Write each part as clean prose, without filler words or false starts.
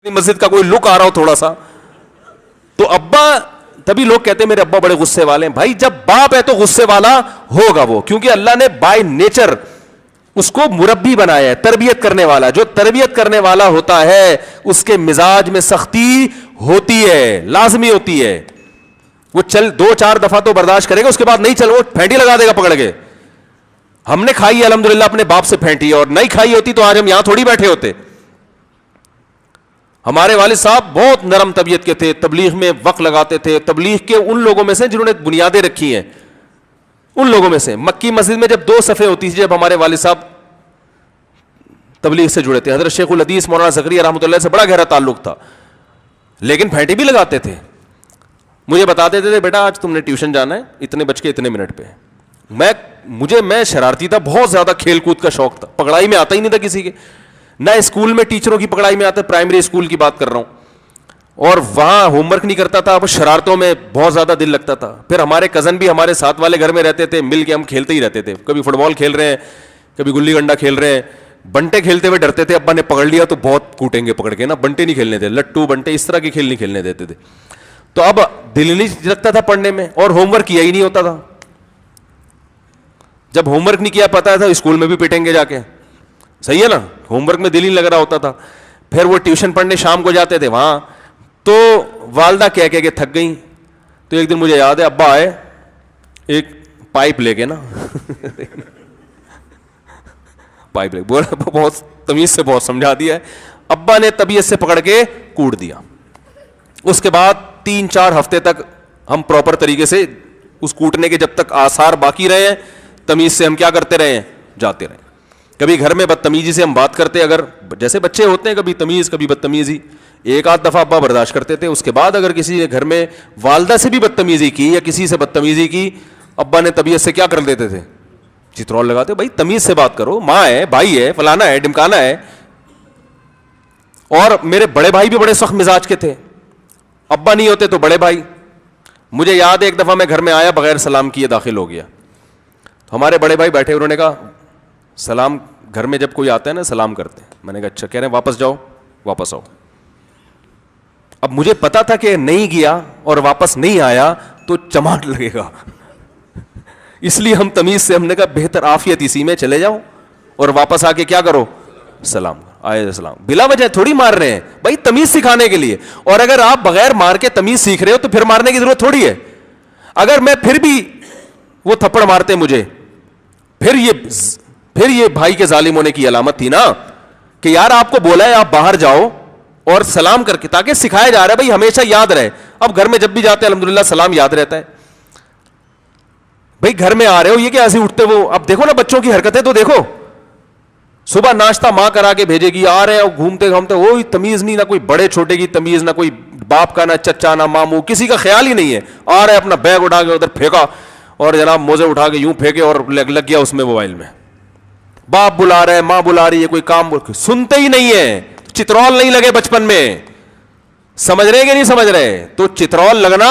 مسجد کا کوئی لک آ رہا ہو تھوڑا سا تو ابا, تبھی لوگ کہتے ہیں میرے ابا بڑے غصے والے ہیں. بھائی جب باپ ہے تو غصے والا ہوگا وہ, کیونکہ اللہ نے بائی نیچر اس کو مربی بنایا ہے, تربیت کرنے والا. جو تربیت کرنے والا ہوتا ہے اس کے مزاج میں سختی ہوتی ہے, لازمی ہوتی ہے. وہ چل 2-4 دفعہ تو برداشت کرے گا, اس کے بعد نہیں چل وہ پھینٹی لگا دے گا پکڑ کے. ہم نے کھائی ہے الحمدللہ اپنے باپ سے پھینٹی, اور نہیں کھائی ہوتی تو آج ہم یہاں تھوڑی بیٹھے ہوتے. ہمارے والد صاحب بہت نرم طبیعت کے تھے, تبلیغ میں وقت لگاتے تھے. تبلیغ کے ان لوگوں میں سے جنہوں نے بنیادیں رکھی ہیں, ان لوگوں میں سے. مکی مسجد میں جب 2 صفیں ہوتی تھی, جب ہمارے والد صاحب تبلیغ سے جڑے تھے, حضرت شیخ الحدیث مولانا زکریا رحمۃ اللہ سے بڑا گہرا تعلق تھا, لیکن پھینٹی بھی لگاتے تھے. مجھے بتاتے تھے بیٹا آج تم نے ٹیوشن جانا ہے, اتنے بج کے اتنے منٹ پہ. میں شرارتی تھا, بہت زیادہ کھیل کود کا شوق تھا, پکڑائی میں آتا ہی نہیں تھا کسی کے, نہ اسکول میں ٹیچروں کی پکڑائی میں آتا, پرائمری اسکول کی بات کر رہا ہوں. اور وہاں ہوم ورک نہیں کرتا تھا, وہ شرارتوں میں بہت زیادہ دل لگتا تھا. پھر ہمارے کزن بھی ہمارے ساتھ والے گھر میں رہتے تھے, مل کے ہم کھیلتے ہی رہتے تھے. کبھی فٹ بال کھیل رہے ہیں, کبھی گلی ڈنڈا کھیل رہے ہیں. بنٹے کھیلتے ہوئے ڈرتے تھے, ابا نے پکڑ لیا تو بہت کوٹیں گے پکڑ کے نا. بنٹے نہیں کھیلنے تھے, لٹو بنٹے اس طرح کے کھیل نہیں کھیلنے دیتے تھے. تو اب دل نہیں لگتا تھا پڑھنے میں, اور ہوم ورک کیا ہی نہیں ہوتا تھا. جب ہوم ورک نہیں کیا پتا تھا اسکول میں بھی پیٹیں گے جا کے, صحیح ہے نا, ہوم ورک میں دل ہی لگ رہا ہوتا تھا. پھر وہ ٹیوشن پڑھنے شام کو جاتے تھے وہاں, تو والدہ کہہ کے تھک گئیں. تو ایک دن مجھے یاد ہے ابا آئے ایک پائپ لے کے نا پائپ لے بہت تمیز سے بہت سمجھا دیا ہے. ابا نے طبیعت سے پکڑ کے کوٹ دیا. اس کے بعد 3-4 ہفتے تک ہم پراپر طریقے سے اس کوٹنے کے جب تک آثار باقی رہے ہیں, تمیز سے ہم کیا کرتے رہے ہیں, جاتے رہے. کبھی گھر میں بدتمیزی سے ہم بات کرتے, اگر جیسے بچے ہوتے ہیں کبھی تمیز کبھی بدتمیزی, 1-8 دفعہ ابا برداشت کرتے تھے. اس کے بعد اگر کسی نے گھر میں والدہ سے بھی بدتمیزی کی یا کسی سے بدتمیزی کی, ابا نے طبیعت سے کیا کر دیتے تھے, چترول لگاتے, بھائی تمیز سے بات کرو, ماں ہے, بھائی ہے, فلانا ہے, ڈمکانا ہے. اور میرے بڑے بھائی بھی بڑے سخت مزاج کے تھے, ابا نہیں ہوتے تو بڑے بھائی. مجھے یاد ہے ایک دفعہ میں گھر میں آیا, بغیر سلام کیے داخل ہو گیا. ہمارے بڑے بھائی بیٹھے, انہوں نے کہا سلام, گھر میں جب کوئی آتا ہے نا سلام کرتے ہیں. میں نے کہا اچھا. کہہ رہے ہیں واپس جاؤ, واپس آؤ. اب مجھے پتا تھا کہ نہیں گیا اور واپس نہیں آیا تو چماٹ لگے گا, اس لیے ہم تمیز سے, ہم نے کہا بہتر عافیت اسی میں, چلے جاؤ اور واپس آ کے کیا کرو, سلام. آئے سلام, بلا وجہ تھوڑی مار رہے ہیں بھائی, تمیز سکھانے کے لیے. اور اگر آپ بغیر مار کے تمیز سیکھ رہے ہو تو پھر مارنے کی ضرورت تھوڑی ہے. اگر میں پھر بھی وہ تھپڑ مارتے مجھے, پھر یہ بھائی کے ظالم ہونے کی علامت تھی نا, کہ یار آپ کو بولا ہے آپ باہر جاؤ اور سلام کر کے, تاکہ سکھایا جا رہا ہے بھائی ہمیشہ یاد رہے. اب گھر میں جب بھی جاتے ہیں الحمدللہ سلام یاد رہتا ہے. بھائی گھر میں آ رہے ہو, یہ کہ ایسے اٹھتے وہ, اب دیکھو نا بچوں کی حرکتیں تو دیکھو, صبح ناشتہ ماں کرا کے بھیجے گی, آ رہے ہیں گھومتے گھومتے, وہی تمیز نہیں, نہ کوئی بڑے چھوٹے کی تمیز, نہ کوئی باپ کا, نہ چچا, نہ ماموں, کسی کا خیال ہی نہیں ہے. آ رہے اپنا بیگ اٹھا کے ادھر پھینکا, اور جناب موزے اٹھا کے یوں پھینکے اور لگ گیا اس میں موبائل میں. باپ بلا رہے ہیں, ماں بلا رہی ہے, کوئی کام سنتے ہی نہیں ہے. چترول نہیں لگے بچپن میں, سمجھ رہے کہ نہیں سمجھ رہے؟ تو چترول لگنا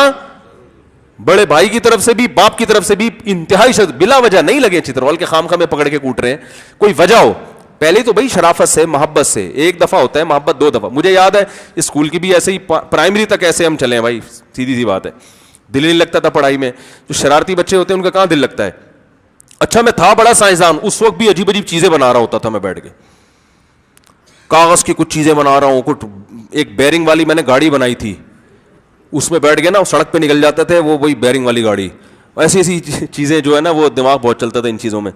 بڑے بھائی کی طرف سے بھی باپ کی طرف سے بھی انتہائی بلا وجہ نہیں لگے چترول کے, خام خامے پکڑ کے کوٹ رہے ہیں, کوئی وجہ ہو. پہلے تو بھائی شرافت سے, محبت سے, 1 دفعہ ہوتا ہے محبت, 2 دفعہ. مجھے یاد ہے اسکول کی بھی ایسے ہی, پرائمری تک ایسے ہم چلے ہیں بھائی, سیدھی سی بات ہے, دل نہیں لگتا تھا پڑھائی میں. جو شرارتی بچے ہوتے ہیں ان کا کہاں دل لگتا ہے. اچھا میں تھا بڑا سائنسدان, اس وقت بھی عجیب عجیب چیزیں بنا رہا ہوتا تھا میں بیٹھ کے, کاغذ کی کچھ چیزیں بنا رہا ہوں. کچھ ایک بیرنگ والی میں نے گاڑی بنائی تھی, اس میں بیٹھ گیا نا, سڑک پہ نکل جاتے تھے وہ, وہی بیرنگ والی گاڑی. ایسی ایسی چیزیں جو ہے نا, وہ دماغ بہت چلتا تھا ان چیزوں میں.